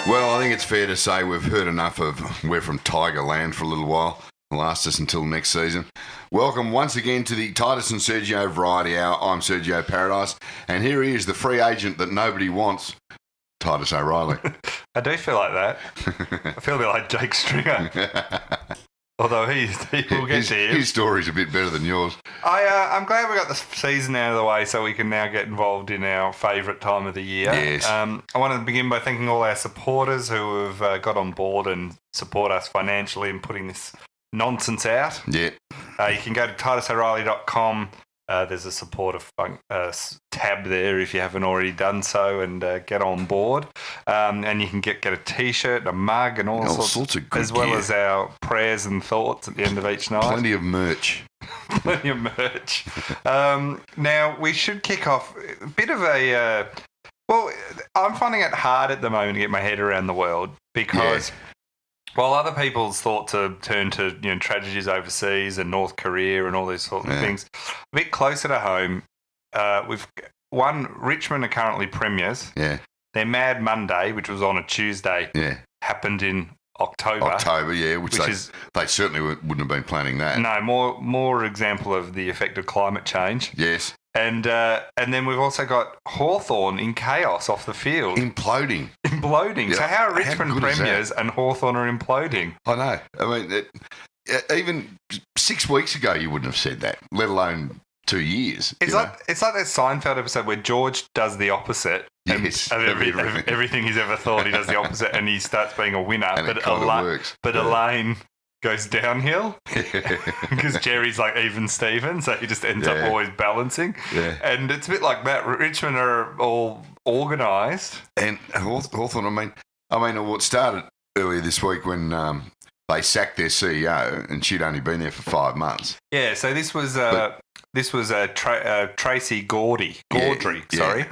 Well, I think it's fair to say we've heard enough of We're from Tiger Land for a little while. Last us until next season. Welcome once again to the Titus and Sergio Variety Hour. I'm Sergio Paradise, and here he is, the free agent that nobody wants, Titus O'Reilly. I do feel like that. I feel a bit like Jake Stringer. Although he will get to him. His story's a bit better than yours. I'm glad we got the season out of the way so we can now get involved in our favourite time of the year. Yes. I want to begin by thanking all our supporters who have got on board and support us financially in putting this nonsense out. Yeah. You can go to titusoreilly.com. There's a supporter tab there if you haven't already done so, and get on board. And you can get a T-shirt, a mug, and all sorts of good, as well as our prayers and thoughts at the end of each night. Plenty of merch. Plenty of merch. Now, we should kick off a bit of a... well, I'm finding it hard at the moment to get my head around the world because... Yeah. While other people's thoughts are turned to tragedies overseas and North Korea and all these sorts of things, a bit closer to home, Richmond are currently premiers. Yeah. Their Mad Monday, which was on a Tuesday, happened in October. Which they certainly wouldn't have been planning that. No, more example of the effect of climate change. Yes. And then we've also got Hawthorn in chaos off the field. Imploding. Yeah. So how are Richmond premiers and Hawthorn are imploding? I know. I mean, even 6 weeks ago you wouldn't have said that, let alone 2 years. It's like that Seinfeld episode where George does the opposce. Yes. Of everything he's ever thought, he does the opposite, and he starts being a winner. And it kind of works. But Elaine goes downhill because Jerry's like even Steven, so he just ends up always balancing. Yeah. And it's a bit like that. Richmond are all organised. And Hawthorn, I mean, what started earlier this week when they sacked their CEO, and she'd only been there for 5 months. Yeah. So this was Tracy Gaudry. Sorry.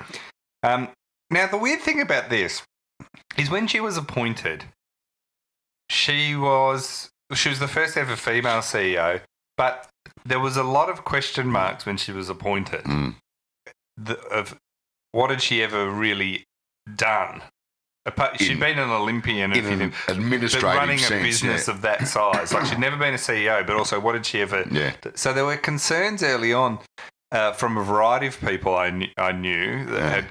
Now the weird thing about this is when she was appointed, she was the first ever female CEO, but there was a lot of question marks when she was appointed of what had she ever really done. She'd been an Olympian in an administrative but running sense, a business of that size. Like she'd never been a CEO, but also what did she ever... Yeah. So there were concerns early on from a variety of people I knew that had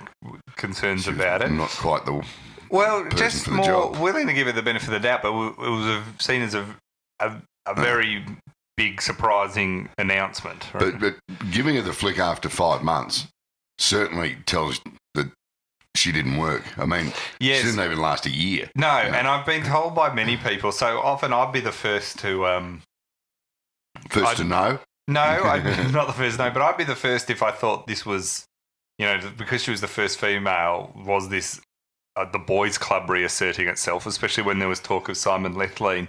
concerns about it. Not quite the... Well, just more willing to give it the benefit of the doubt, but it was seen as a very big, surprising announcement. Right? But giving her the flick after 5 months certainly tells that she didn't work. I mean, she didn't even last a year. No, and I've been told by many people, so often I'd be the first to... to know? No, I'm not the first to know, but I'd be the first if I thought this was, because she was the first female, was this... the boys' club reasserting itself, especially when there was talk of Simon Lethlean,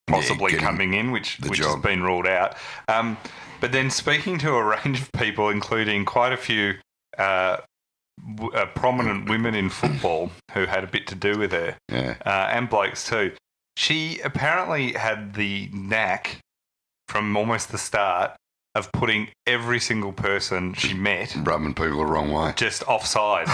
possibly coming in, which has been ruled out. But then speaking to a range of people, including quite a few prominent women in football who had a bit to do with her, and blokes too, she apparently had the knack from almost the start of putting every single person she met... rubbing people the wrong way. Just offside.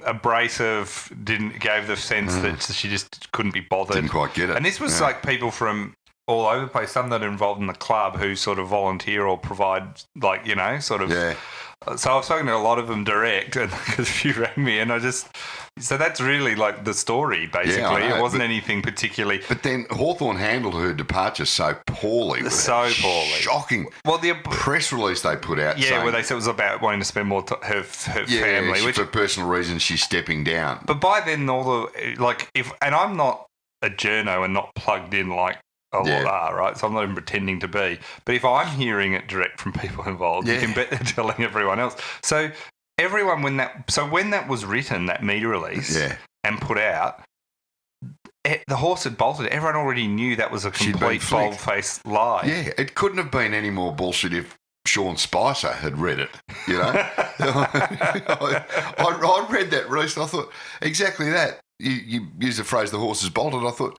Abrasive, gave the sense that she just couldn't be bothered. Didn't quite get it. And this was like people from all over the place, some that are involved in the club who sort of volunteer or provide, sort of... Yeah. So I've spoken to a lot of them direct, because a few rang me, and so that's really like the story, basically. Yeah, it wasn't anything particularly. But then Hawthorn handled her departure so poorly. So poorly. Shocking. Well, the press release they put out saying... where they said it was about wanting to spend more her family. For personal reasons, she's stepping down. But by then, and I'm not a journo and not plugged in like a lot are, right? So I'm not even pretending to be. But if I'm hearing it direct from people involved, you can bet they're telling everyone else. So everyone, when that was written, that media release, and put out, the horse had bolted. Everyone already knew that was a complete bold-faced lie. Yeah, it couldn't have been any more bullshit if Sean Spicer had read it, I read that release and I thought, exactly that. You used the phrase, the horse is bolted. I thought,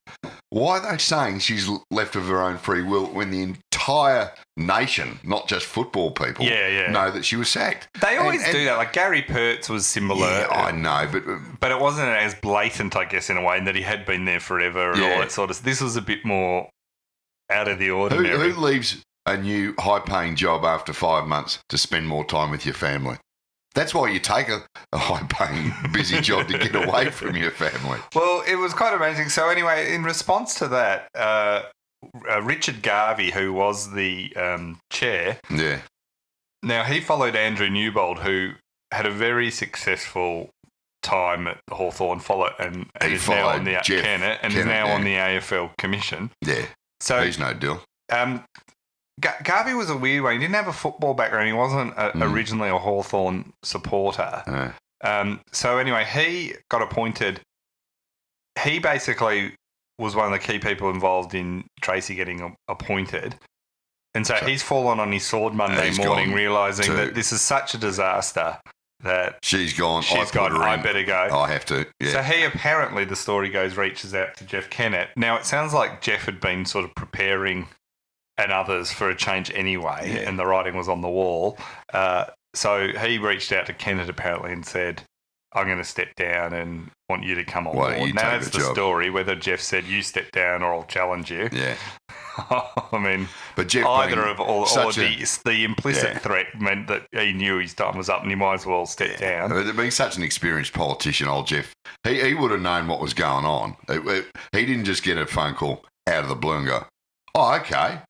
why are they saying she's left of her own free will when the entire entire nation, not just football people, know that she was sacked. They always do that. Like Gary Pertz was similar. Yeah, I know, but it wasn't as blatant, I guess, in a way, in that he had been there forever and all that sort of. This was a bit more out of the ordinary. Who leaves a new high-paying job after 5 months to spend more time with your family? That's why you take a high-paying, busy job to get away from your family. Well, it was quite amazing. So anyway, in response to that, Richard Garvey, who was the chair, now he followed Andrew Newbold, who had a very successful time at Hawthorn, and is now on the Kennett, and is now on the AFL Commission. Yeah, so he's no deal. Garvey was a weird one. He didn't have a football background. He wasn't originally a Hawthorn supporter. So anyway, he got appointed. He basically was one of the key people involved in Tracy getting appointed. And so he's fallen on his sword Monday morning, realising that this is such a disaster that she's gone. I better go. I have to. Yeah. So he apparently, the story goes, reaches out to Jeff Kennett. Now, it sounds like Jeff had been sort of preparing and others for a change anyway, and the writing was on the wall. So he reached out to Kennett apparently and said, I'm going to step down and want you to come on board. Now that's the story, whether Jeff said you step down or I'll challenge you. Yeah. I mean, but Jeff either of or the implicit threat meant that he knew his time was up and he might as well step down. But being such an experienced politician, old Jeff, he would have known what was going on. He didn't just get a phone call out of the blue and go, oh, okay.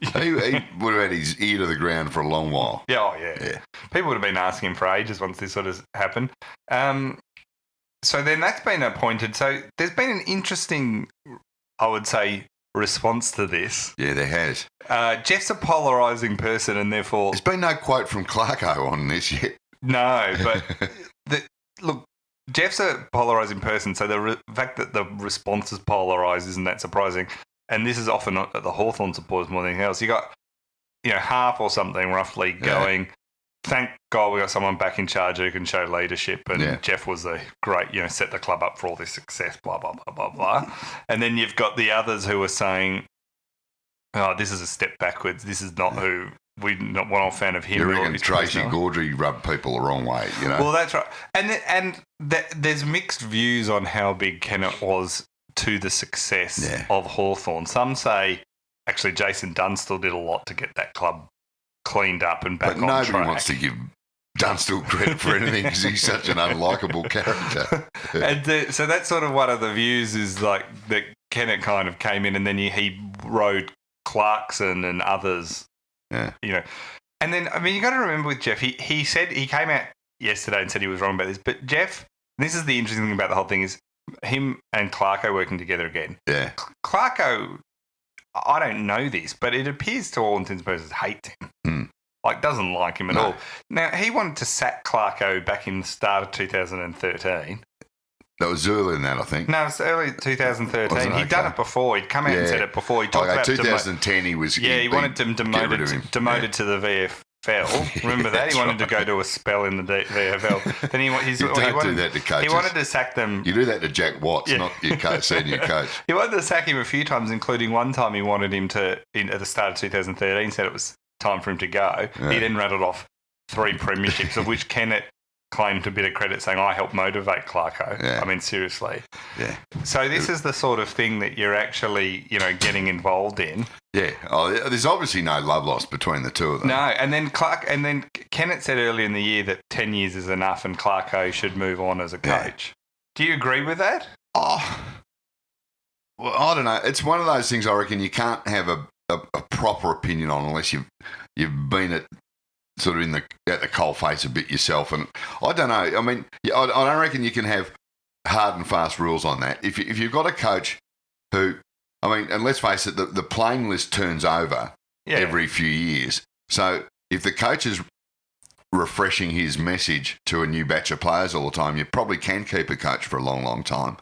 He would have had his ear to the ground for a long while. Yeah. People would have been asking him for ages once this sort of happened. So then that's been appointed. So there's been an interesting, I would say, response to this. Yeah, there has. Jeff's a polarising person and therefore... There's been no quote from Clarko on this yet. No, but look, Jeff's a polarising person, so the fact that the response is polarised isn't that surprising. And this is often at the Hawthorn supporters more than anything else. You got, half or something roughly going, thank God we got someone back in charge who can show leadership. And Jeff was a great, set the club up for all this success, blah, blah, blah, blah, blah. And then you've got the others who are saying, oh, this is a step backwards. This is not who... We're not a fan of him. You reckon Tracy Gaudry rubbed people the wrong way, Well, that's right. And there's mixed views on how big Kennett was to the success of Hawthorn. Some say, actually, Jason Dunstall did a lot to get that club cleaned up and back on track. But nobody wants to give Dunstall credit for anything because he's such an unlikable character. And so that's sort of one of the views is like that Kennett kind of came in and then he rode Clarkson and others, And then, I mean, you got to remember with Jeff, he said, he came out yesterday and said he was wrong about this, but Jeff, this is the interesting thing about the whole thing is, him and Clarko working together again. Yeah. Clarko, I don't know this, but it appears to all intents and purposes hates him. Like, doesn't like him at all. Now, he wanted to sack Clarko back in the start of 2013. That was earlier than that, I think. No, it was early 2013. He'd done it before. He'd come out and said it before. He talked about 2010 he was... he wanted him demoted to the VFL. Remember that? He wanted to go to a spell in the VFL. Then he wanted do that to coaches. He wanted to sack them. You do that to Jack Watts, not your senior coach. He wanted to sack him a few times, including one time he wanted him to, at the start of 2013, said it was time for him to go. Yeah. He then rattled off 3 premierships, of which Kennett claimed a bit of credit saying, I helped motivate Clarko. Yeah. I mean, seriously. Yeah. So this is the sort of thing that you're actually, getting involved in. Yeah. Oh, there's obviously no love lost between the two of them. No. And then Kennett said earlier in the year that 10 years is enough and Clarko should move on as a coach. Do you agree with that? Oh, well, I don't know. It's one of those things I reckon you can't have a proper opinion on unless you've been at sort of at the coalface a bit yourself. And I don't know. I mean, I don't reckon you can have hard and fast rules on that. If you've got a coach who, I mean, and let's face it, the playing list turns over every few years. So if the coach is refreshing his message to a new batch of players all the time, you probably can keep a coach for a long, long time.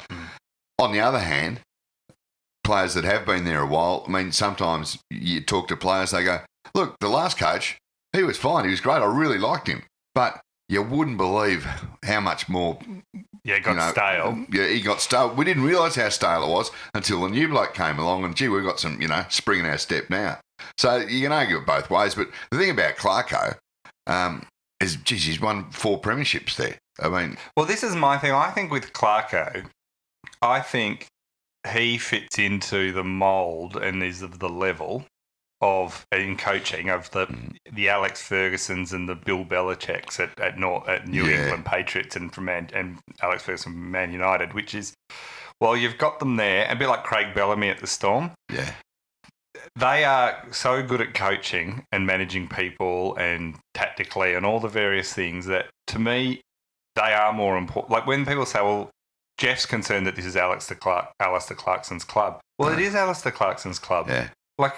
On the other hand, players that have been there a while, I mean, sometimes you talk to players, they go, look, the last coach, he was fine. He was great. I really liked him. But you wouldn't believe how much more Yeah, it got stale. Yeah, he got stale. We didn't realise how stale it was until the new bloke came along and, gee, we've got some, spring in our step now. So you can argue it both ways. But the thing about Clarko is, geez, he's won 4 premierships there. I mean... Well, this is my thing. I think with Clarko, I think he fits into the mould and is of the level of in coaching of the Alex Fergusons and the Bill Belichick's at New England Patriots and Alex Ferguson from Man United, which is, well, you've got them there, a bit like Craig Bellamy at the Storm. Yeah. They are so good at coaching and managing people and tactically and all the various things that, to me, they are more important. Like when people say, well, Jeff's concerned that this is Alistair Clarkson's club. Well, it is Alistair Clarkson's club. Yeah. Like,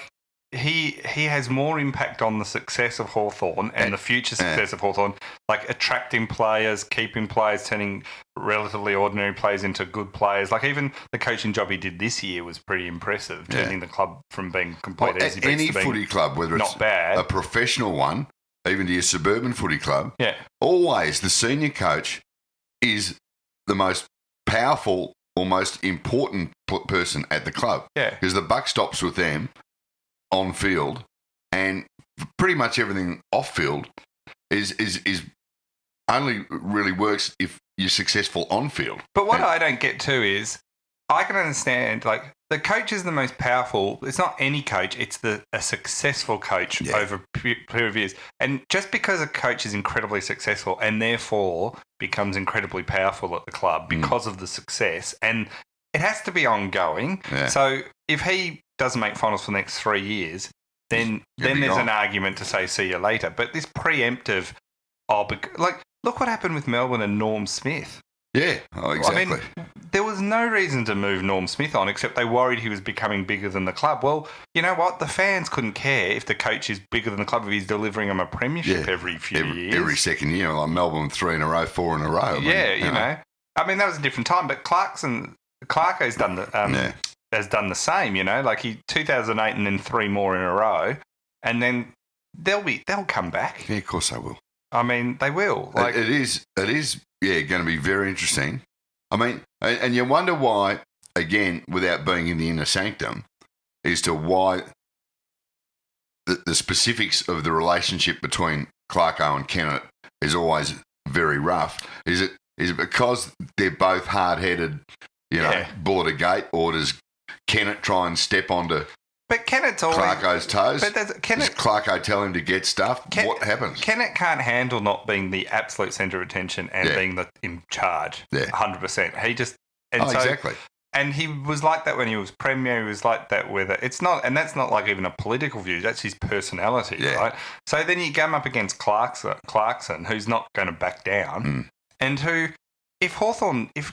he has more impact on the success of Hawthorn and the future success of Hawthorn, like attracting players, keeping players, turning relatively ordinary players into good players. Like even the coaching job he did this year was pretty impressive, turning the club from being complete easy beats any to being footy club, whether not it's bad. a professional one, even to your suburban footy club, yeah, always the senior coach is the most powerful or most important person at the club. Yeah, because the buck stops with them on field, and pretty much everything off field is only really works if you're successful on field. But what I don't get to is I can understand, like, the coach is the most powerful. It's not any coach. It's a successful coach over a period of years. And just because a coach is incredibly successful and therefore becomes incredibly powerful at the club because of the success, and it has to be ongoing. Yeah. So if he doesn't make finals for the next 3 years, then there's an argument to say, see you later. But this preemptive, like, look what happened with Melbourne and Norm Smith. Yeah, exactly. I mean, there was no reason to move Norm Smith on except they worried he was becoming bigger than the club. Well, you know what? The fans couldn't care if the coach is bigger than the club if he's delivering them a premiership every few years. Every second year, like Melbourne 3 in a row, 4 in a row. I mean, you know. I mean, that was a different time, but Clarko's done has done the same, you know. Like 2008 and then 3 more in a row, and then they'll come back. Yeah, of course they will. I mean, they will. Like it is. Yeah, going to be very interesting. I mean, and you wonder why, again, without being in the inner sanctum, as to why the specifics of the relationship between Clarko and Kennett is always very rough. Is it because they're both hard-headed, bullet a gate, or does Kennett try and step onto Kennett's always Clarko's toes? But does Clarko tell him to get stuff? What happens? Kennett can't handle not being the absolute centre of attention and being in charge. Yeah. 100%. He just... exactly. And he was like that when he was Premier. He was like that with it. It's not... And that's not like even a political view. That's his personality, right? So then you come up against Clarkson, who's not going to back down, and who... If Hawthorn... If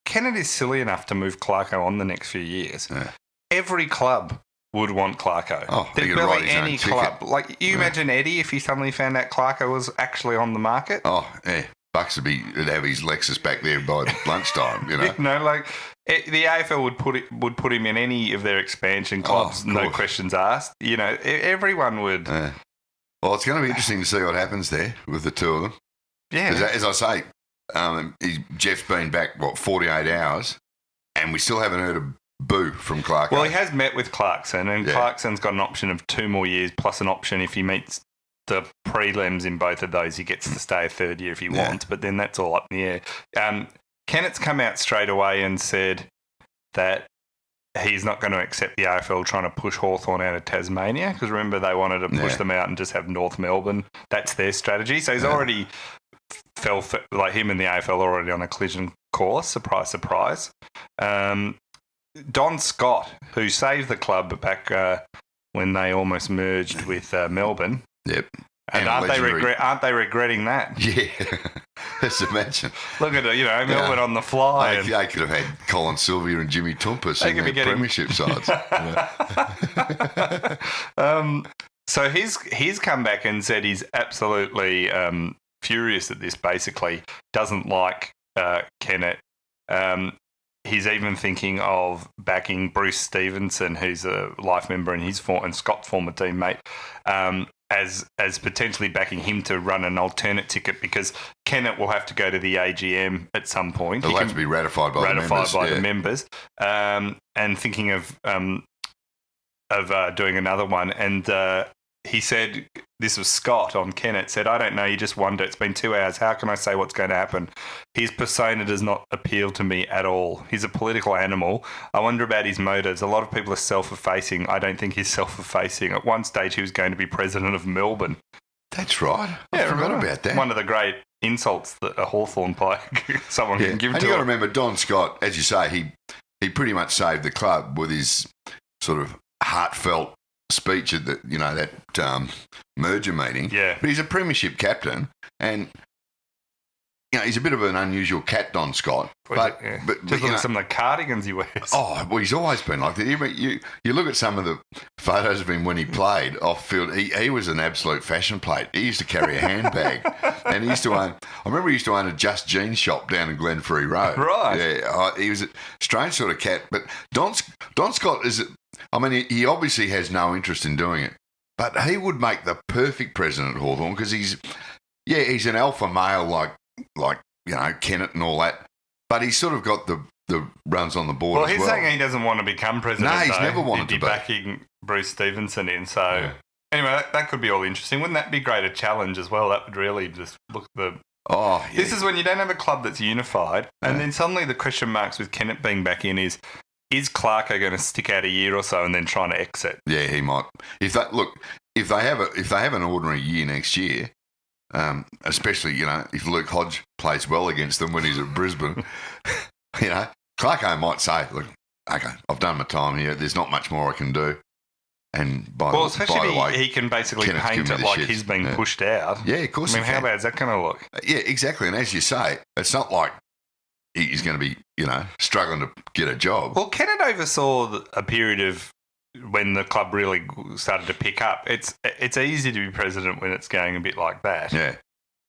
Kennett is silly enough to move Clarko on the next few years... Yeah. Every club would want Clarko. Oh, there's barely any club. Like, you imagine Eddie if he suddenly found out Clarko was actually on the market? Oh, yeah. Bucks would have his Lexus back there by lunchtime, you know. The AFL would put him in any of their expansion clubs, no questions asked. You know, everyone would. Yeah. Well, it's going to be interesting to see what happens there with the two of them. Yeah. As I say, Jeff's been back, 48 hours, and we still haven't heard a boo from Clarko. Well, he has met with Clarkson, and Clarkson's got an option of 2 more years, plus an option if he meets the prelims in both of those, he gets to stay a third year if he wants, but then that's all up in the air. Kennett's come out straight away and said that he's not going to accept the AFL trying to push Hawthorn out of Tasmania, because remember they wanted to push them out and just have North Melbourne. That's their strategy. So he's already like him and the AFL are already on a collision course. Surprise, surprise. Don Scott, who saved the club back when they almost merged with Melbourne. Yep. And aren't they regretting that? Yeah. Just imagine. Look at it, Melbourne on the fly. They could have had Colin Sylvia and Jimmy Tompkins in their premiership sides. So he's come back and said he's absolutely furious at this, basically. Doesn't like Kennett. He's even thinking of backing Bruce Stevenson, who's a life member and Scott's former teammate, as potentially backing him to run an alternate ticket because Kennett will have to go to the AGM at some point. It'll have to be ratified by the members. And thinking of doing another one. And he said, this was Scott on Kennett, said, I don't know, you just wonder. It's been 2 hours. How can I say what's going to happen? His persona does not appeal to me at all. He's a political animal. I wonder about his motives. A lot of people are self-effacing. I don't think he's self-effacing. At one stage, he was going to be president of Melbourne. That's right. I forgot about that. One of the great insults that a Hawthorn player someone can give to him. And you got to remember, Don Scott, as you say, he pretty much saved the club with his sort of heartfelt speech at that merger meeting. Yeah. But he's a premiership captain, and he's a bit of an unusual cat, Don Scott. But just look at some of the cardigans he wears. Oh, well, he's always been like that. You look at some of the photos of him when he played off field. He was an absolute fashion plate. He used to carry a handbag, and he used to own. I remember he used to own a Just Jeans shop down in Glenferrie Road. Right. Yeah. He was a strange sort of cat. But Don Scott is. I mean, he obviously has no interest in doing it, but he would make the perfect president at Hawthorn because he's an alpha male like Kennett and all that, but he's sort of got the runs on the board. Well, he's saying he doesn't want to become president. No, he's never wanted to be backing Bruce Stevenson in. So anyway, that could be all interesting. Wouldn't that be great a challenge as well? That would really just look at the. Oh, yeah. This is when you don't have a club that's unified, and then suddenly the question marks with Kennett being back in is Clarko going to stick out a year or so and then trying to exit? Yeah, he might. If they have an ordinary year next year, especially if Luke Hodge plays well against them when he's at Brisbane, Clarko might say, "Look, okay, I've done my time here. There's not much more I can do." And by the way, he can basically paint it like he's being pushed out. Yeah, of course. I mean, how bad is that going to look? Yeah, exactly. And as you say, it's not like he's going to be, struggling to get a job. Well, Kennett oversaw a period of when the club really started to pick up. It's easy to be president when it's going a bit like that. Yeah.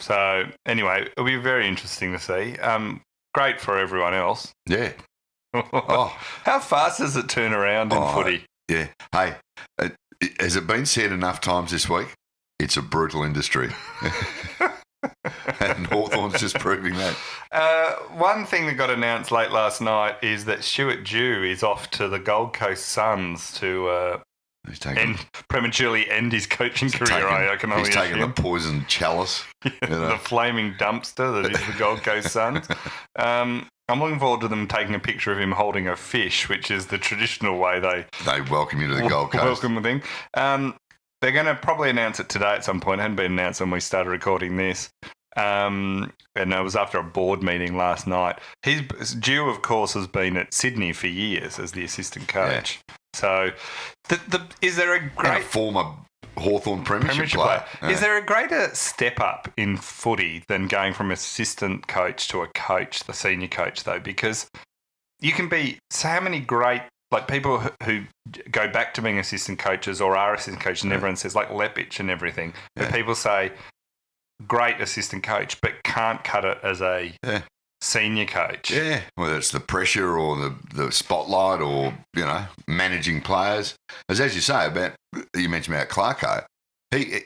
So anyway, it'll be very interesting to see. Great for everyone else. Yeah. How fast does it turn around in footy? Yeah. Hey, has it been said enough times this week? It's a brutal industry. And Hawthorn's just proving that. One thing that got announced late last night is that Stuart Dew is off to the Gold Coast Suns to prematurely end his coaching career. He's taken the poison chalice. The flaming dumpster that is the Gold Coast Suns. I'm looking forward to them taking a picture of him holding a fish, which is the traditional way they welcome you to the Gold Coast. Welcome the thing. They're going to probably announce it today at some point. It hadn't been announced when we started recording this. And it was after a board meeting last night. Dew, of course, has been at Sydney for years as the assistant coach. Yeah. So is there a great... And a former Hawthorn premiership player. Yeah. Is there a greater step up in footy than going from assistant coach to a coach, the senior coach, though? Because you can be so how many great... Like people who go back to being assistant coaches or are assistant coaches, and everyone says like Lepich and everything. But people say, great assistant coach, but can't cut it as a senior coach. Yeah, whether it's the pressure or the spotlight or, managing players. As you say, you mentioned about Clarko, he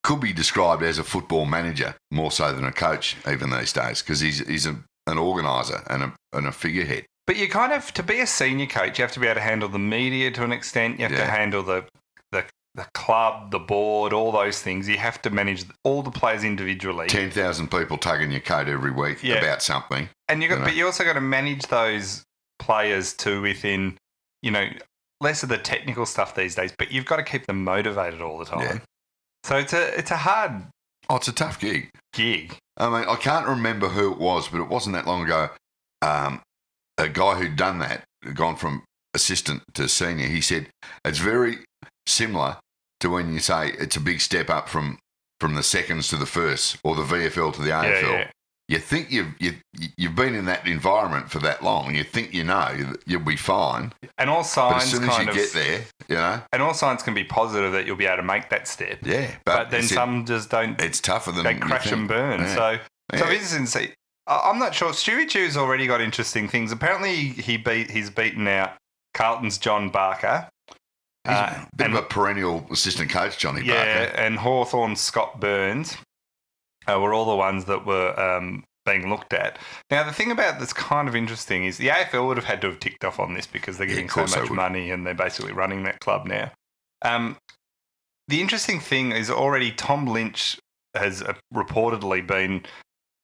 could be described as a football manager more so than a coach even these days because he's an organiser and a figurehead. But you kind of, to be a senior coach, you have to be able to handle the media to an extent. You have to handle the club, the board, all those things. You have to manage all the players individually. 10,000 people tugging your coat every week about something. And but you also got to manage those players to within, less of the technical stuff these days. But you've got to keep them motivated all the time. Yeah. So it's a hard. Oh, it's a tough gig. I mean, I can't remember who it was, but it wasn't that long ago. A guy who'd done that, gone from assistant to senior, he said it's very similar to when you say it's a big step up from the seconds to the first or the VFL to the AFL. Yeah. You think you've been in that environment for that long, and you think you'll be fine. And all signs, but as soon as you get there, and all signs can be positive that you'll be able to make that step. Yeah, but then some just don't. It's tougher than they crash and burn. Yeah. So interesting to see. I'm not sure. Stewie Dew's already got interesting things. Apparently, he's beaten out Carlton's John Barker. He's a bit of a perennial assistant coach, Johnny Barker. Yeah, and Hawthorn, Scott Burns were all the ones that were being looked at. Now, the thing about that's kind of interesting is the AFL would have had to have ticked off on this because they're getting so much money and they're basically running that club now. The interesting thing is already Tom Lynch has reportedly been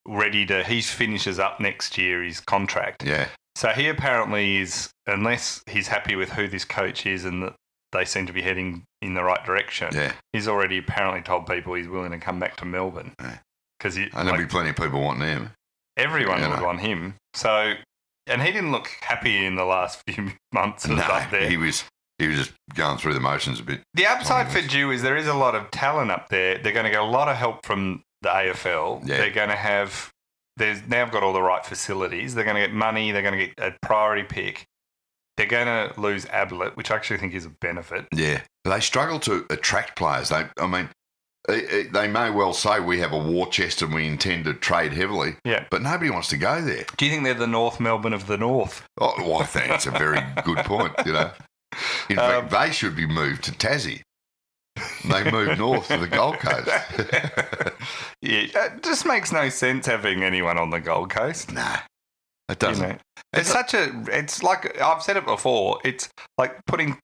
ready to... He finishes up next year, his contract. Yeah. So he apparently is, unless he's happy with who this coach is and that they seem to be heading in the right direction, he's already apparently told people he's willing to come back to Melbourne. Yeah. And there'll be plenty of people wanting him. Everyone would want him. So, and he didn't look happy in the last few months up there. He was just going through the motions a bit. The upside for Dew is there is a lot of talent up there. They're going to get a lot of help from the AFL. Yeah. They're going to have... They've now got all the right facilities. They're going to get money. They're going to get a priority pick. They're going to lose Ablett, which I actually think is a benefit. Yeah. They struggle to attract players. They may well say we have a war chest and we intend to trade heavily. Yeah. But nobody wants to go there. Do you think they're the North Melbourne of the North? Oh, well, I think it's a very good point, In fact, they should be moved to Tassie. They moved north to the Gold Coast. It just makes no sense having anyone on the Gold Coast. Nah, it doesn't. It's like, I've said it before, it's like putting,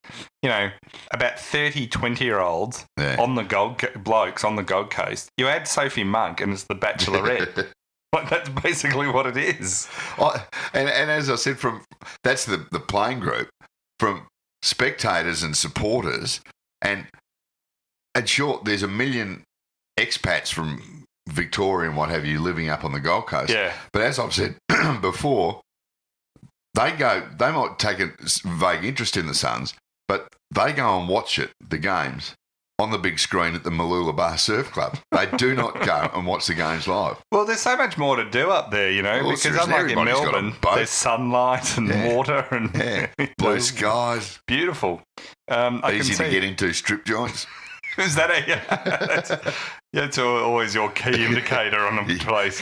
about 30 20-year-olds on the blokes on the Gold Coast. You add Sophie Monk and it's the Bachelorette. Like, that's basically what it is. And as I said, that's the playing group, from spectators and supporters, and sure, there's a million expats from Victoria and what have you living up on the Gold Coast. Yeah. But as I've said before, they might take a vague interest in the Suns, but they go and watch the games on the big screen at the Mooloolaba Surf Club. They do not go and watch the games live. Well, there's so much more to do up there, because unlike in Melbourne, there's sunlight and water and blue skies. Beautiful. Easy to get into strip joints. Is that that's always your key indicator on a place.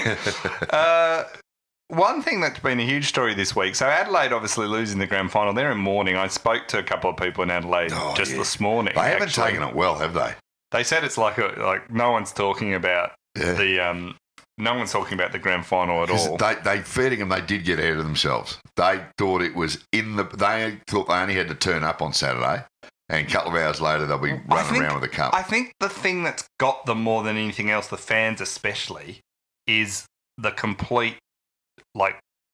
One thing that's been a huge story this week, so Adelaide obviously losing the grand final. They're in mourning. I spoke to a couple of people in Adelaide this morning. They haven't taken it well, have they? They said it's like no one's talking about no one's talking about the grand final at all. They feeding them. They did get ahead of themselves. They thought it was They thought they only had to turn up on Saturday. And a couple of hours later, they'll be running around with a cup. I think the thing that's got them more than anything else, the fans especially, is the complete,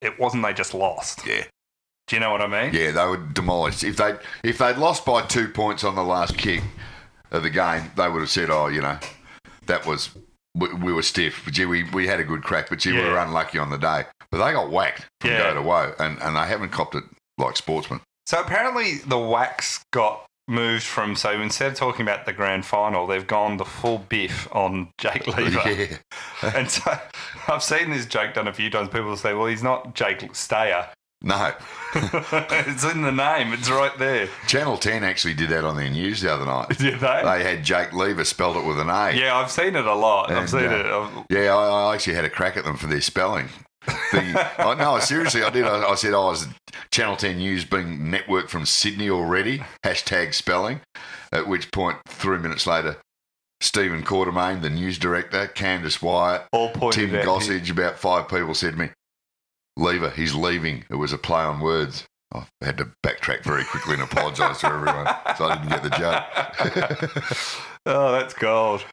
it wasn't they just lost. Yeah. Do you know what I mean? Yeah, they were demolished. If they'd lost by 2 points on the last kick of the game, they would have said, that was, we were stiff. But we had a good crack, but we were unlucky on the day. But they got whacked from go to woe, and they haven't copped it like sportsmen. So apparently the wax got moved from, so instead of talking about the grand final, they've gone the full biff on Jake Lever. Yeah. And so I've seen this joke done a few times. People say, well, he's not Jake Stayer. No. It's in the name. It's right there. Channel 10 actually did that on their news the other night. Did they? They had Jake Lever spelled it with an A. Yeah, I've seen it a lot. And, I've seen it. Yeah, I actually had a crack at them for their spelling. No, seriously, I did. I said, is Channel 10 News being networked from Sydney already? #spelling. At which point, 3 minutes later, Stephen Quartermain, the news director, Candace Wyatt, Tim Gossage, about 5 people said to me, Lever, he's leaving. It was a play on words. I had to backtrack very quickly and apologise to everyone, so I didn't get the joke. Oh, that's gold.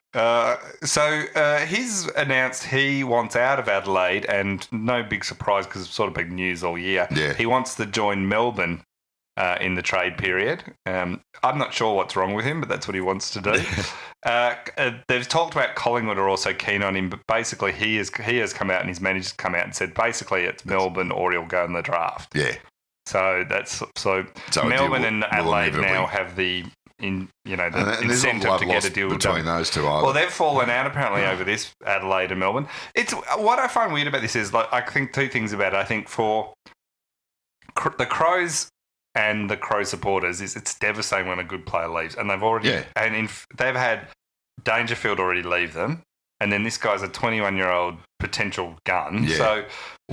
So he's announced he wants out of Adelaide, and no big surprise because it's sort of big news all year. Yeah. He wants to join Melbourne in the trade period. I'm not sure what's wrong with him, but that's what he wants to do. They've talked about Collingwood are also keen on him, but basically he has come out and his manager's come out and said basically it's Melbourne or he'll go in the draft. Yeah. So Melbourne and Adelaide now have the incentive to get a deal between those two. Either. Well, they've fallen out apparently over this, Adelaide and Melbourne. It's what I find weird about this is I think 2 things about it. I think for the Crows and the Crow supporters is it's devastating when a good player leaves, and they've already they've had Dangerfield already leave them. And then this guy's a 21-year-old potential gun. Yeah. So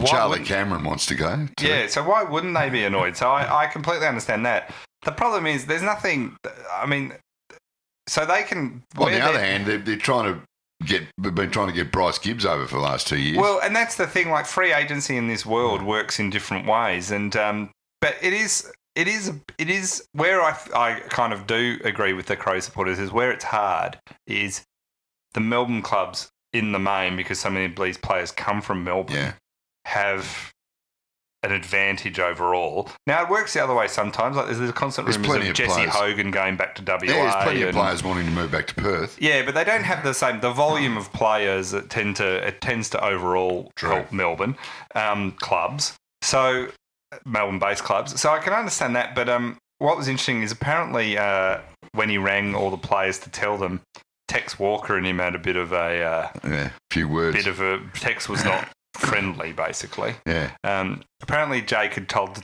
Charlie Cameron wants to go too. Yeah, so why wouldn't they be annoyed? So I completely understand that. the problem is there's nothing. I mean, so they can. On the other hand, they're trying to we've been trying to get Bryce Gibbs over for the last 2 years. Well, and that's the thing. Like free agency in this world works in different ways, and but it is where I kind of do agree with the Crow supporters is where it's hard is the Melbourne clubs in the main, because so many of these players come from Melbourne, have an advantage overall. Now, it works the other way sometimes. Like there's constant rumours of Jesse Hogan going back to WA. Yeah, there's plenty of players wanting to move back to Perth. Yeah, but they don't have the volume of players that tends to overall help Melbourne clubs. So Melbourne-based clubs. So I can understand that. But what was interesting is apparently when he rang all the players to tell them, Tex Walker and him had a bit of a few words. Tex was not friendly, basically. Yeah. Apparently, Jake had tried to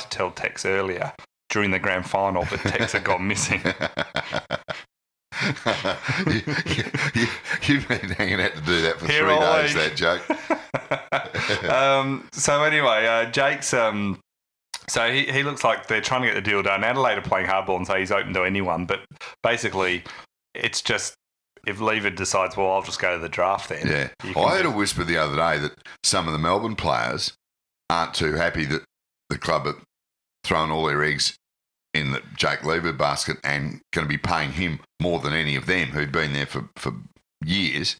tell Tex earlier during the grand final, but Tex had gone missing. You've been hanging out to do that for 3 days, that joke. So anyway, Jake's. So he looks like they're trying to get the deal done. Adelaide are playing hardball and say he's open to anyone, but basically, it's just. If Lever decides, well, I'll just go to the draft then. Yeah. I heard a whisper the other day that some of the Melbourne players aren't too happy that the club are throwing all their eggs in the Jake Lever basket and going to be paying him more than any of them who'd been there for years.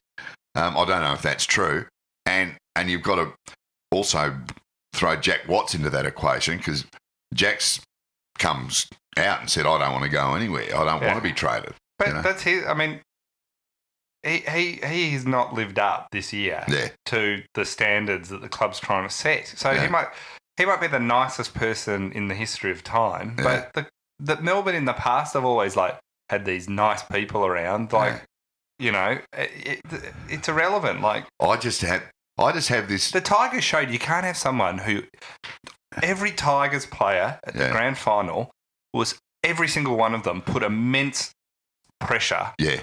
I don't know if that's true. And you've got to also throw Jack Watts into that equation because Jack's comes out and said, I don't want to go anywhere. I don't want to be traded. But that's his, I mean... He has not lived up this year to the standards that the club's trying to set. So he might be the nicest person in the history of time, but the Melbourne in the past have always had these nice people around. It's irrelevant. Like I just have this. The Tigers showed you can't have someone who every Tigers player at the grand final was every single one of them put immense pressure. Yeah,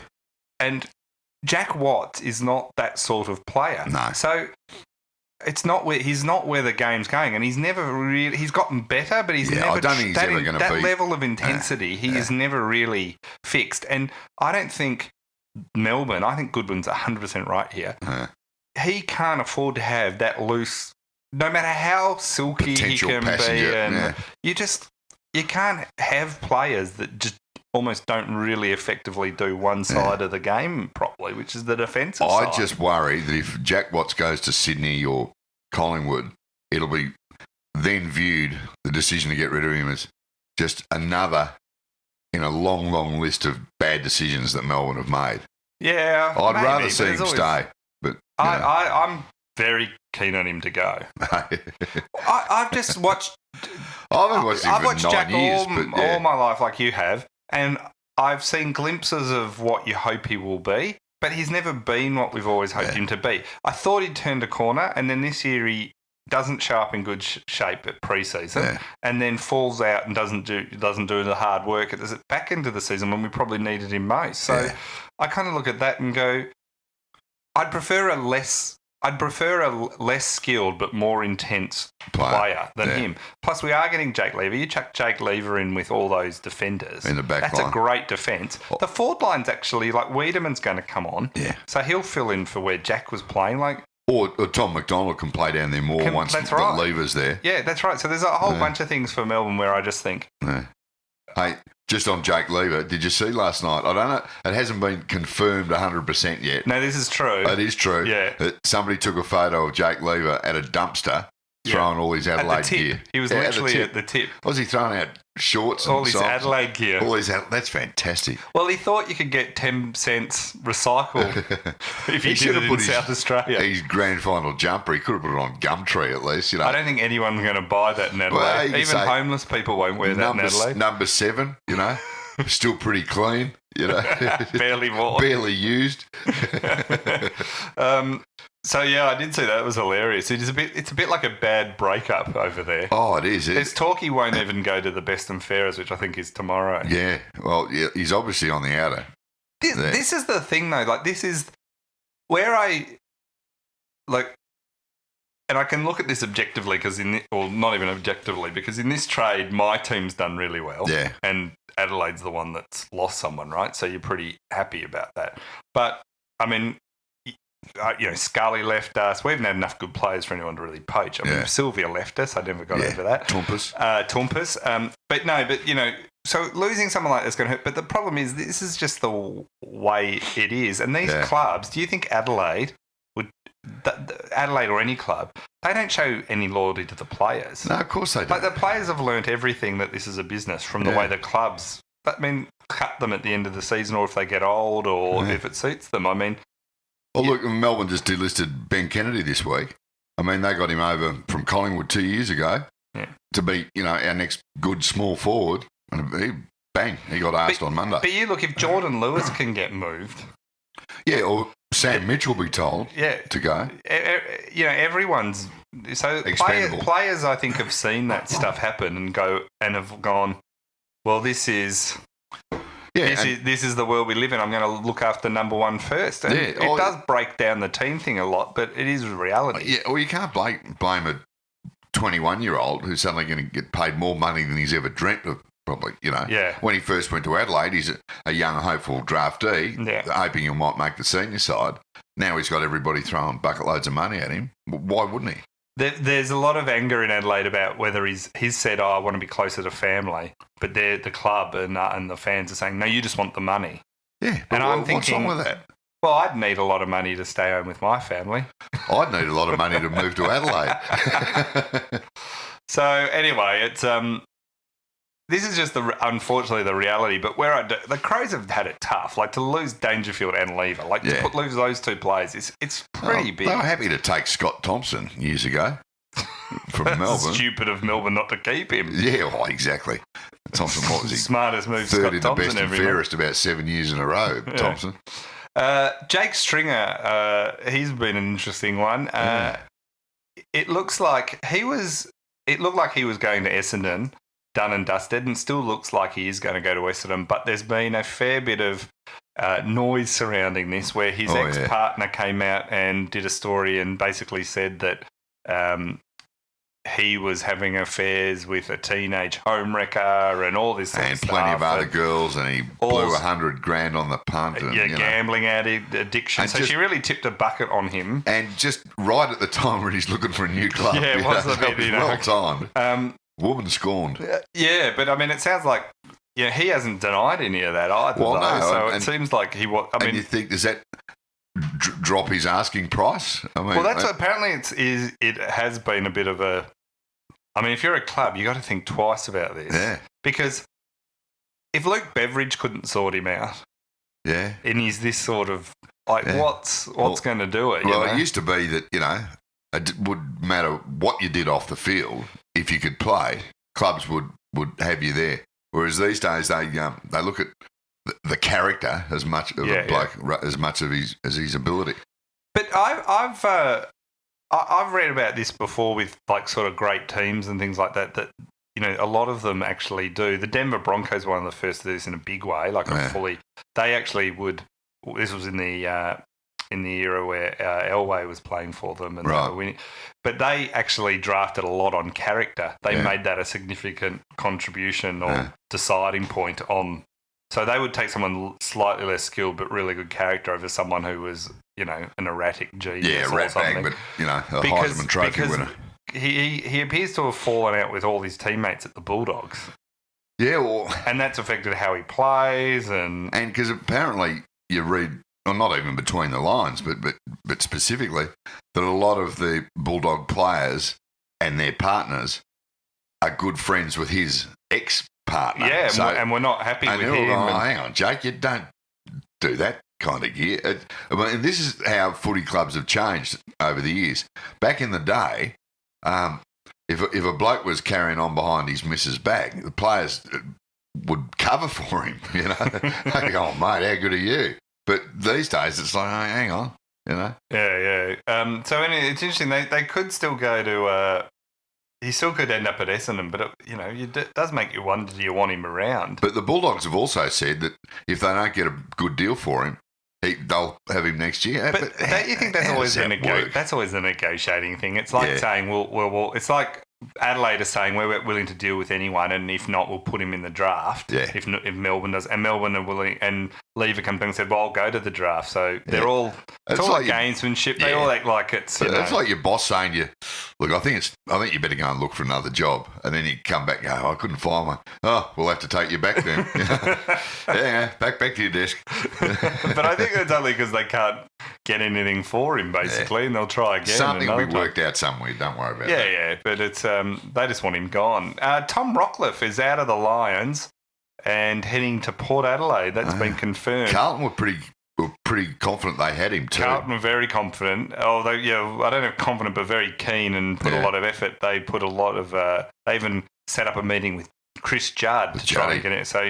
and Jack Watts is not that sort of player. No. So he's not where the game's going, and he's never really. He's gotten better, but he's never. I don't think he's ever going to be that level of intensity. He is never really fixed, and I don't think Melbourne. I think Goodwin's 100% right here. He can't afford to have that loose. No matter how silky Potential he can passenger, be, and you can't have players that just almost don't really effectively do one side of the game properly, which is the defensive side. I just worry that if Jack Watts goes to Sydney or Collingwood, it'll be then viewed, the decision to get rid of him as just another in a long, long list of bad decisions that Melbourne have made. Yeah, I'd rather see him stay. But I'm very keen on him to go. I've just watched... I've watched Jack 9 years, all my life like you have. And I've seen glimpses of what you hope he will be, but he's never been what we've always hoped him to be. I thought he'd turned a corner, and then this year he doesn't show up in good shape at pre-season, and then falls out and doesn't do the hard work at the back end of the season when we probably needed him most. So I kind of look at that and go, I'd prefer a less skilled but more intense player than him. Plus, we are getting Jake Lever. You chuck Jake Lever in with all those defenders. In the back That's line. a great defence. The forward line's actually, Wiedemann's going to come on. Yeah. So he'll fill in for where Jack was playing. Or Tom McDonald can play down there more once the Lever's there. Yeah, that's right. So there's a whole bunch of things for Melbourne where I just think... Hey, just on Jake Lever, did you see last night? I don't know. It hasn't been confirmed 100% yet. No, this is true. It is true. Yeah. Somebody took a photo of Jake Lever at a dumpster throwing all his Adelaide gear. He was literally at the tip. Was he throwing out shorts and all his Adelaide gear? That's fantastic. Well, he thought you could get 10 cents recycled if he did it in South Australia. His grand final jumper, he could have put it on Gumtree at least. I don't think anyone's going to buy that in Adelaide. Even homeless people won't wear that in Adelaide. Number 7, still pretty clean, barely worn, barely used. So yeah, I did see that. It was hilarious. It's a bit like a bad breakup over there. Oh, it is. There's talk he won't even go to the Best and Fairest, which I think is tomorrow. Yeah. Well, he's obviously on the outer. This is the thing, though. This is where and I can look at this objectively or not even objectively, because in this trade, my team's done really well. Yeah. And Adelaide's the one that's lost someone, right? So you're pretty happy about that. But, I mean, Scully left us. We haven't had enough good players for anyone to really poach. I mean, Sylvia left us. I never got over that. Tompus. So losing someone like that's going to hurt. But the problem is this is just the way it is. And these clubs, do you think Adelaide or any club, they don't show any loyalty to the players? No, of course they don't. Like the players have learnt everything that this is a business from the way the clubs, cut them at the end of the season, or if they get old, or if it suits them. I mean, look, Melbourne just delisted Ben Kennedy this week. I mean, they got him over from Collingwood 2 years ago to be, our next good small forward. And he got asked on Monday. But you look, if Jordan Lewis can get moved. Yeah, or Sam Mitchell will be told to go. Everyone's... So players, I think, have seen that stuff happen and have gone, well, this is... this is the world we live in. I'm going to look after number one first. And it does break down the team thing a lot, but it is reality. Yeah, well, you can't blame a 21-year-old who's suddenly going to get paid more money than he's ever dreamt of, probably, When he first went to Adelaide, he's a young, hopeful draftee, hoping he might make the senior side. Now he's got everybody throwing bucket loads of money at him. Why wouldn't he? There's a lot of anger in Adelaide about whether he's said, I want to be closer to family, but the club and the fans are saying, no, you just want the money. Yeah, but I'm thinking, what's wrong with that? Well, I'd need a lot of money to stay home with my family. I'd need a lot of money to move to Adelaide. So anyway, it's this is just unfortunately the reality. But the Crows have had it tough. Like to lose Dangerfield and Lever, to lose those two players, it's pretty big. They were happy to take Scott Thompson years ago from Melbourne. Stupid of Melbourne not to keep him. Yeah, well, exactly. Thompson, what was he? Smartest move. Third in the best and fairest about 7 years in a row. Yeah. Thompson. Jake Stringer, he's been an interesting one. It looked like he was going to Essendon, done and dusted, and still looks like he is going to go to Essendon. But there's been a fair bit of noise surrounding this, where his ex-partner came out and did a story and basically said that he was having affairs with a teenage homewrecker and all this sort of stuff. And plenty of other girls, and he blew $100,000 on the punt. And, gambling addiction. So she really tipped a bucket on him. And just right at the time when he's looking for a new club. Yeah, it was a bit, well timed. Woman scorned. Yeah, but I mean, it sounds like he hasn't denied any of that either. Well, no, so it seems like he was. And you think, does that drop his asking price? I mean, that's apparently it has been a bit of a. I mean, if you're a club, you got to think twice about this, because if Luke Beveridge couldn't sort him out, and he's this sort of what's going to do it? Well, it used to be that it would matter what you did off the field. If you could play, clubs would have you there. Whereas these days they look at the character as much of a bloke as much of his ability. But I've read about this before with sort of great teams and things like that. That a lot of them actually do. The Denver Broncos were one of the first to do this in a big way, They actually would. This was in the era where Elway was playing for them and they were winning. But they actually drafted a lot on character. They made that a significant contribution or deciding point on. So they would take someone slightly less skilled but really good character over someone who was, an erratic genius. Yeah, rat bag, but, a Heisman Trophy winner. He appears to have fallen out with all his teammates at the Bulldogs. Yeah, well... And that's affected how he plays and because apparently you read... Well, not even between the lines, but specifically that a lot of the Bulldog players and their partners are good friends with his ex-partner. Yeah, and we're not happy with him. Hang on, Jake, you don't do that kind of gear. And this is how footy clubs have changed over the years. Back in the day, if a bloke was carrying on behind his missus' bag, the players would cover for him. They'd go, "Oh, mate, how good are you?" But these days, it's like, oh, hang on, Yeah. So anyway, it's interesting. They could still go to. He still could end up at Essendon, but it does make you wonder: do you want him around? But the Bulldogs have also said that if they don't get a good deal for him, they'll have him next year. But don't you think that's always a negotiating thing? It's like saying, well, it's like Adelaide is saying we're willing to deal with anyone, and if not, we'll put him in the draft. Yeah. If Melbourne does, and Melbourne are willing, and Lever comes back and said, well, I'll go to the draft. So they're all it's all like gamesmanship. They all act like it's. It's like your boss saying look, I think you better go and look for another job, and then you come back and go, I couldn't find one. Oh, we'll have to take you back then. Back to your desk. But I think it's only because they can't get anything for him, basically, and they'll try again. Something will be worked out somewhere. Don't worry about that. Yeah, but it's they just want him gone. Tom Rockliff is out of the Lions and heading to Port Adelaide. That's been confirmed. Carlton were pretty confident they had him too. Carlton were very confident, although I don't know confident, but very keen and put a lot of effort. They put a lot of. They even set up a meeting with Chris Judd to try and get it. So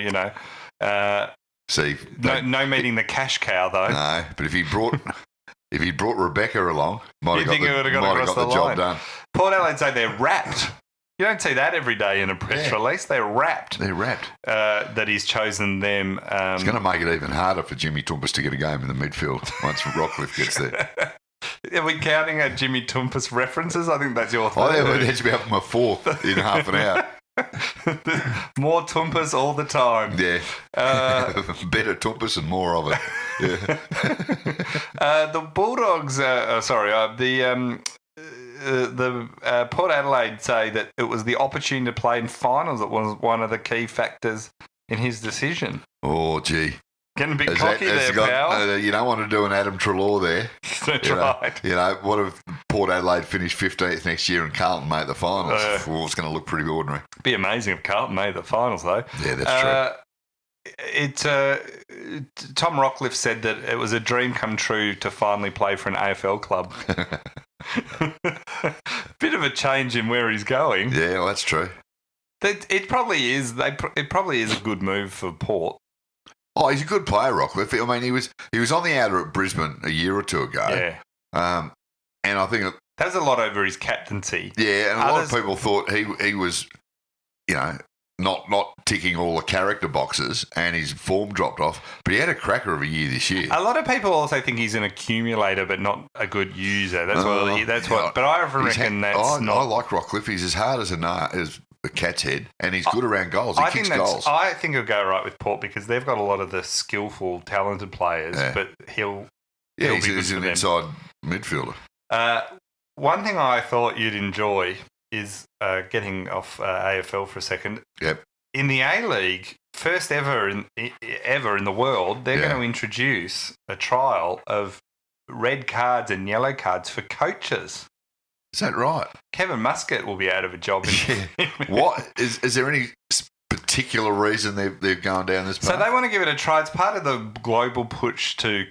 no meeting the cash cow though. No, but if he brought Rebecca along, might have got the job done. Port Adelaide say they're wrapped. You don't see that every day in a press release. They're wrapped. That he's chosen them. It's going to make it even harder for Jimmy Toumpas to get a game in the midfield once Rockliff gets there. Are we counting our Jimmy Toumpas references? I think that's your third. I think that's about my fourth in half an hour. More Toumpas all the time. Yeah. Better Toumpas and more of it. Yeah. The Bulldogs, the Port Adelaide say that it was the opportunity to play in finals that was one of the key factors in his decision. Oh, gee. Getting a bit cocky there, pal. You don't want to do an Adam Treloar there. That's right. What if Port Adelaide finished 15th next year and Carlton made the finals? It's going to look pretty ordinary. It'd be amazing if Carlton made the finals, though. Yeah, that's true. Tom Rockliff said that it was a dream come true to finally play for an AFL club. Bit of a change in where he's going. Yeah, well, that's true. It probably is. It probably is a good move for Port. Oh, he's a good player, Rockliff. I mean, he was on the outer at Brisbane a year or two ago. Yeah. And I think there's a lot over his captaincy. Yeah, and a lot of people thought he was, not ticking all the character boxes, and his form dropped off. But he had a cracker of a year this year. A lot of people also think he's an accumulator, but not a good user. That's what. But I reckon that's not. I like Rockliff. He's as hard as a cat's head, and he's good around goals. He kicks goals. I think he'll go right with Port because they've got a lot of the skillful, talented players. Yeah. But he's an inside midfielder. One thing I thought you'd enjoy is getting off AFL for a second. Yep. In the A-League, first ever in the world, they're going to introduce a trial of red cards and yellow cards for coaches. Is that right? Kevin Muscat will be out of a job. What is there any particular reason they've gone down this path? So they want to give it a try. It's part of the global push to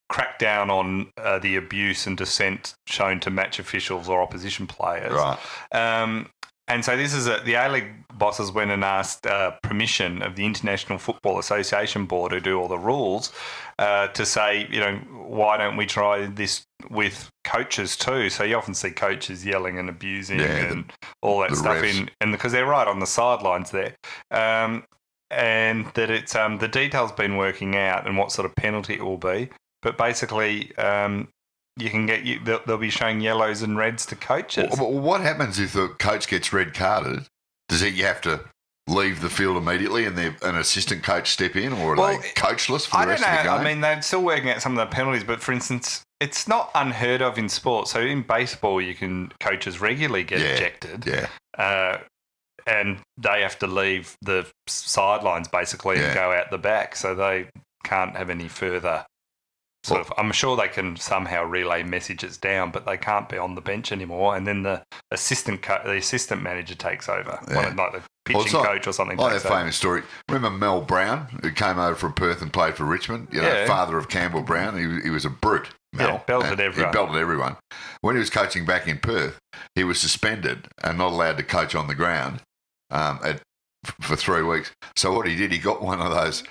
crack down on the abuse and dissent shown to match officials or opposition players. Right. And so this is the A-League bosses went and asked permission of the International Football Association Board, who do all the rules, to say, why don't we try this with coaches too? So you often see coaches yelling and abusing and all that stuff and because they're right on the sidelines there. And that it's the details been working out and what sort of penalty it will be. But basically, you can they'll be showing yellows and reds to coaches. Well, what happens if the coach gets red carded? Does he have to leave the field immediately and an assistant coach step in, or are they coachless for the rest of the game? I mean, they're still working out some of the penalties, but for instance, it's not unheard of in sport. So in baseball, coaches regularly get ejected. Yeah. And they have to leave the sidelines basically and go out the back, so they can't have any further. I'm sure they can somehow relay messages down, but they can't be on the bench anymore. And then the assistant manager takes over, like the pitching coach or something. Like that famous story. Remember Mel Brown, who came over from Perth and played for Richmond? Father of Campbell Brown. He was a brute. Mel. Belted everyone. He belted everyone. When he was coaching back in Perth, he was suspended and not allowed to coach on the ground for 3 weeks. So what he did, he got one of those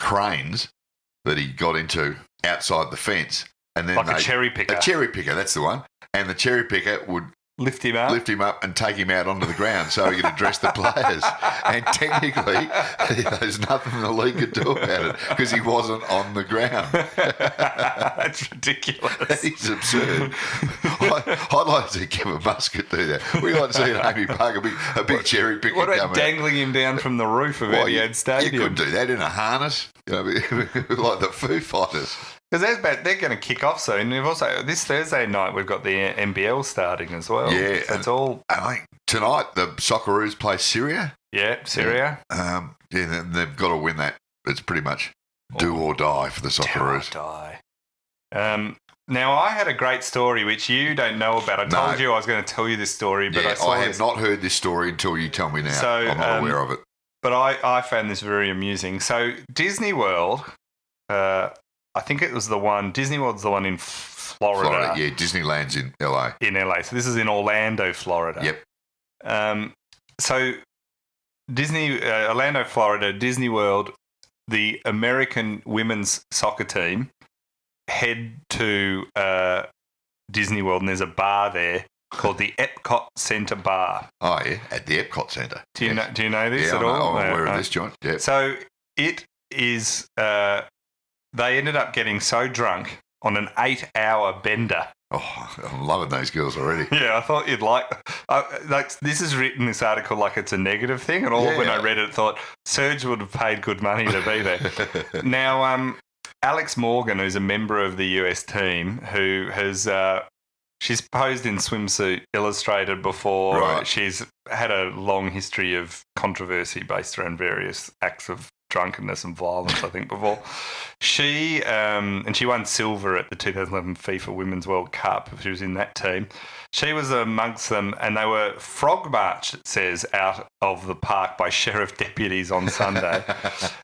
cranes that he got into outside the fence. And then a cherry picker. A cherry picker, that's the one. And the cherry picker would Lift him up and take him out onto the ground so he could address the players. And technically, there's nothing the league could do about it because he wasn't on the ground. That's ridiculous. That is absurd. I'd like to see Kevin Muscat do that. We'd like to see an Amy Park, a big cherry picker. What about dangling him down from the roof of Etihad Stadium? You could do that in a harness, like the Foo Fighters. Because they're going to kick off soon. We've also, this Thursday night, we've got the NBL starting as well. Yeah. So it's all... I think tonight, the Socceroos play Syria. Yeah, Syria. They've got to win that. It's pretty much do or die for the Socceroos. Do or die. Now, I had a great story which you don't know about. I told you I was going to tell you this story, but I have not heard this story until you tell me now. So, I'm not aware of it. But I found this very amusing. So Disney World... I think it was Disney World's the one in Florida. Yeah, Disneyland's in LA. In LA. So this is in Orlando, Florida. Yep. So Orlando, Florida, Disney World, the American women's soccer team head to Disney World and there's a bar there called the Epcot Center Bar. Oh, yeah, at the Epcot Center. Do you know this at all? I'm aware of this, John. Yeah. So it is... they ended up getting so drunk on an 8-hour bender. Oh, I'm loving those girls already. Yeah, I thought you'd like this is written in this article like it's a negative thing, and when I read it, I thought Serge would have paid good money to be there. Now, Alex Morgan, who's a member of the US team, who has she's posed in Swimsuit Illustrated before. Right. She's had a long history of controversy based around various acts of drunkenness and violence, I think, before. She won silver at the 2011 FIFA Women's World Cup. She was in that team. She was amongst them, and they were frog marched, it says, out of the park by sheriff deputies on Sunday.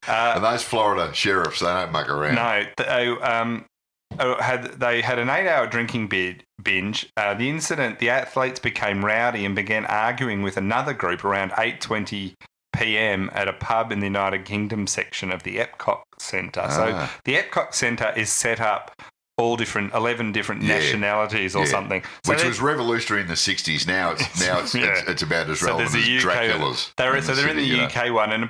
And those Florida sheriffs, they don't muck around. No, they had an 8-hour drinking binge. The athletes became rowdy and began arguing with another group around 8:20 p.m. at a pub in the United Kingdom section of the Epcot Centre. So the Epcot Centre is set up 11 different nationalities or something. So which was revolutionary in the 60s. Now it's about as relevant as Dracula's. They're in the UK one, and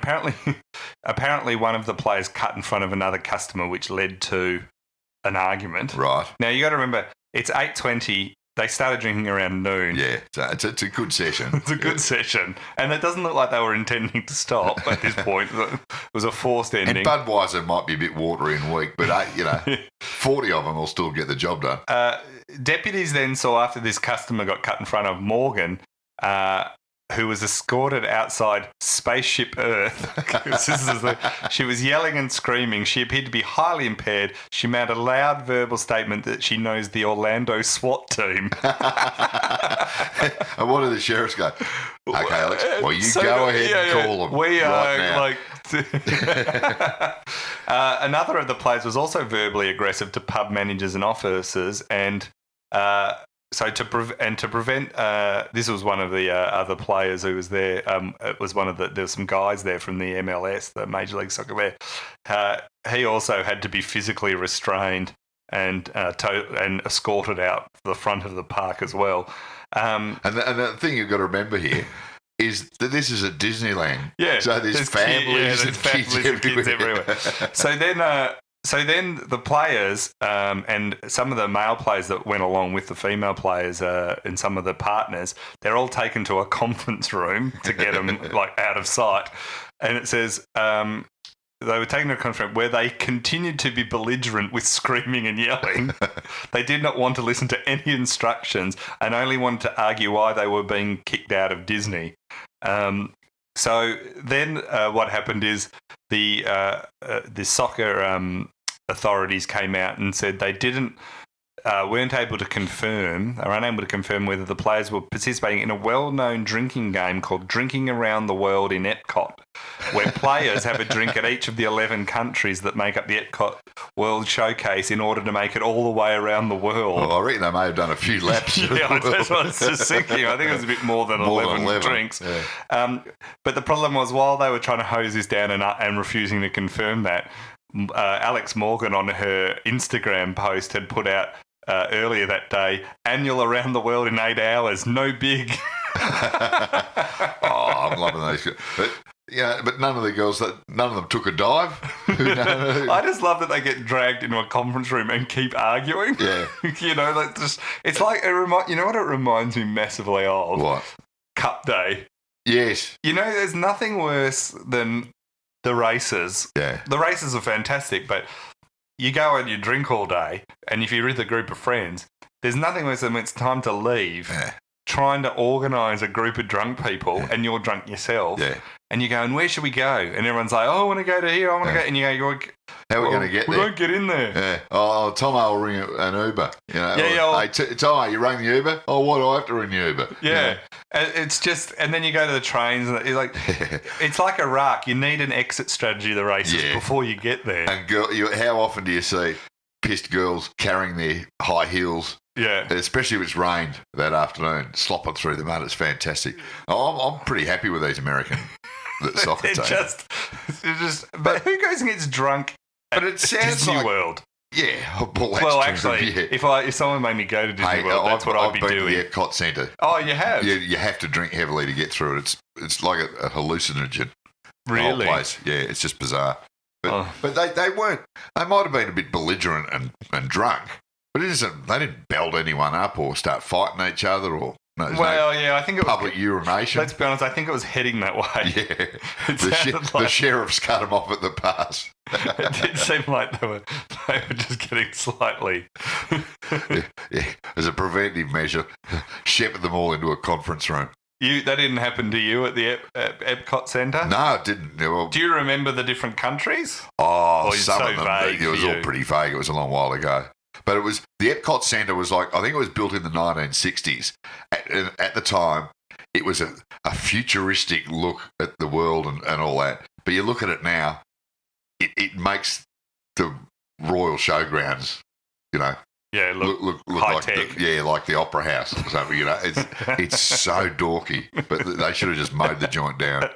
apparently one of the players cut in front of another customer, which led to an argument. Right. Now, you got to remember, it's 8:20. They started drinking around noon. Yeah, it's a good session. It's a good session. And it doesn't look like they were intending to stop at this point. It was a forced ending. And Budweiser might be a bit watery and weak, but 40 of them will still get the job done. Deputies then saw, after this customer got cut in front of, Morgan, who was escorted outside Spaceship Earth. She was yelling and screaming. She appeared to be highly impaired. She made a loud verbal statement that she knows the Orlando SWAT team. And what did the sheriffs go? Okay, Alex, well, you go ahead and call them. We right now. Another of the players was also verbally aggressive to pub managers and officers, and to prevent, this was one of the other players who was there. It was there was some guys there from the MLS, the Major League Soccer there. He also had to be physically restrained and escorted out the front of the park as well. And the thing you've got to remember here is that this is at Disneyland. Yeah. So there's families and kids everywhere. So then the players and some of the male players that went along with the female players and some of the partners, they're all taken to a conference room to get them out of sight. And it says they were taken to a conference room where they continued to be belligerent with screaming and yelling. They did not want to listen to any instructions and only wanted to argue why they were being kicked out of Disney. So then what happened is the soccer authorities came out and said they weren't able to confirm, they were unable to confirm whether the players were participating in a well-known drinking game called Drinking Around the World in Epcot, where players have a drink at each of the 11 countries that make up the Epcot World Showcase in order to make it all the way around the world. Well, I reckon they may have done a few laps. That's what I was just thinking. I think it was a bit more than 11 drinks. Yeah. But the problem was, while they were trying to hose this down and refusing to confirm that, Alex Morgan on her Instagram post had put out earlier that day. Annual around the world in 8 hours. No big. I'm loving those. But none of the girls, none of them took a dive. I just love that they get dragged into a conference room and keep arguing. Yeah. It's like, you know what it reminds me massively of? What? Cup Day. Yes. There's nothing worse than the races. Yeah. The races are fantastic, but you go and you drink all day, and if you're with a group of friends, there's nothing worse than when it's time to leave, trying to organise a group of drunk people, and you're drunk yourself, and you're going, where should we go? And everyone's like, oh, I want to go to here, I want to go, and you go, how are we going to get there? We won't get in there. Yeah. Oh, Tom, I'll ring an Uber. Hey, Tom, you rang the Uber? Oh, why do I have to ring the Uber? Yeah. It's just, and then you go to the trains, and it's like Iraq. You need an exit strategy of the races before you get there. And how often do you see pissed girls carrying their high heels? Yeah. Especially if it's rained that afternoon, slopping through the mud. It's fantastic. I'm pretty happy with these American soccer teams. But who goes and gets drunk? But it sounds Disney like World. Yeah. Well, actually, if someone made me go to Disney World, that's what I'd be doing. I've been to the Epcot Centre. Oh, you have? You have to drink heavily to get through it. It's like a hallucinogen. Really? The whole place. Yeah, it's just bizarre. But they weren't. They might have been a bit belligerent and drunk. But they didn't belt anyone up or start fighting each other or. I think it was public urination. Let's be honest, I think it was heading that way. Yeah, the sheriffs cut him off at the pass. It did seem like they were just getting slightly. As a preventive measure, shepherd them all into a conference room. That didn't happen to you at the Epcot Centre? No, it didn't. Well, do you remember the different countries? Oh, some of them. It was all pretty vague. It was a long while ago. But it was the Epcot Centre was I think it was built in the 1960s. At the time, it was a futuristic look at the world and all that. But you look at it now, it makes the Royal Showgrounds, Yeah, look high like tech. Like the Opera House or something. It's so dorky. But they should have just mowed the joint down.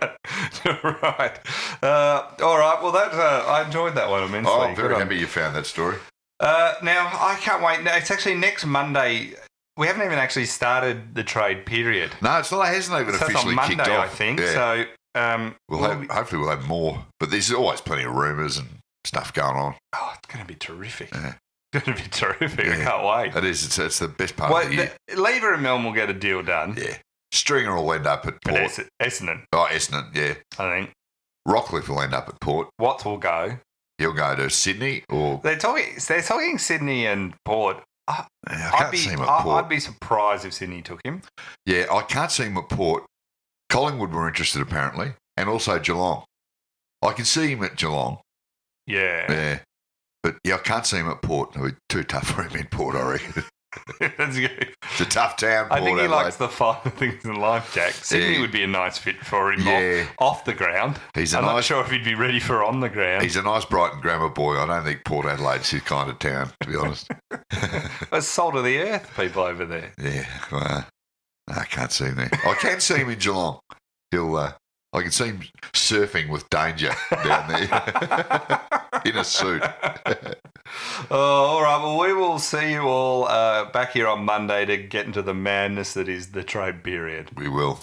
Right. All right. Well, I enjoyed that one immensely. Oh, I'm very happy you found that story. Now, I can't wait. It's actually next Monday. We haven't even actually started the trade period. No, it hasn't even officially Monday, kicked off. I think. Yeah. So hopefully we'll have more. But there's always plenty of rumours and stuff going on. Oh, it's going to be terrific. Yeah. It's going to be terrific. Yeah. I can't wait. It is. It's the best part of the year. Lever and Melbourne will get a deal done. Yeah. Stringer will end up at Port. Essendon. Oh, Essendon, yeah. I think. Rockliff will end up at Port. Watts will go. He'll go to Sydney or... They're talking Sydney and Port. I can't see him at Port. I'd be surprised if Sydney took him. Yeah, I can't see him at Port. Collingwood were interested apparently, and also Geelong. I can see him at Geelong. Yeah. Yeah. But I can't see him at Port. It would be too tough for him in Port, I reckon. That's good. It's a tough town, Port I think he Adelaide. likes the finer things in life, Jack. Sydney would be a nice fit for him off the ground. I'm not sure if he'd be ready for on the ground. He's a nice Brighton grammar boy. I don't think Port Adelaide's his kind of town, to be honest. It's salt of the earth people over there. Yeah, well, I can't see him there. I can see him in Geelong. I can see him surfing with danger down there in a suit. All right, well, we will see you all back here on Monday to get into the madness that is the trade period. We will.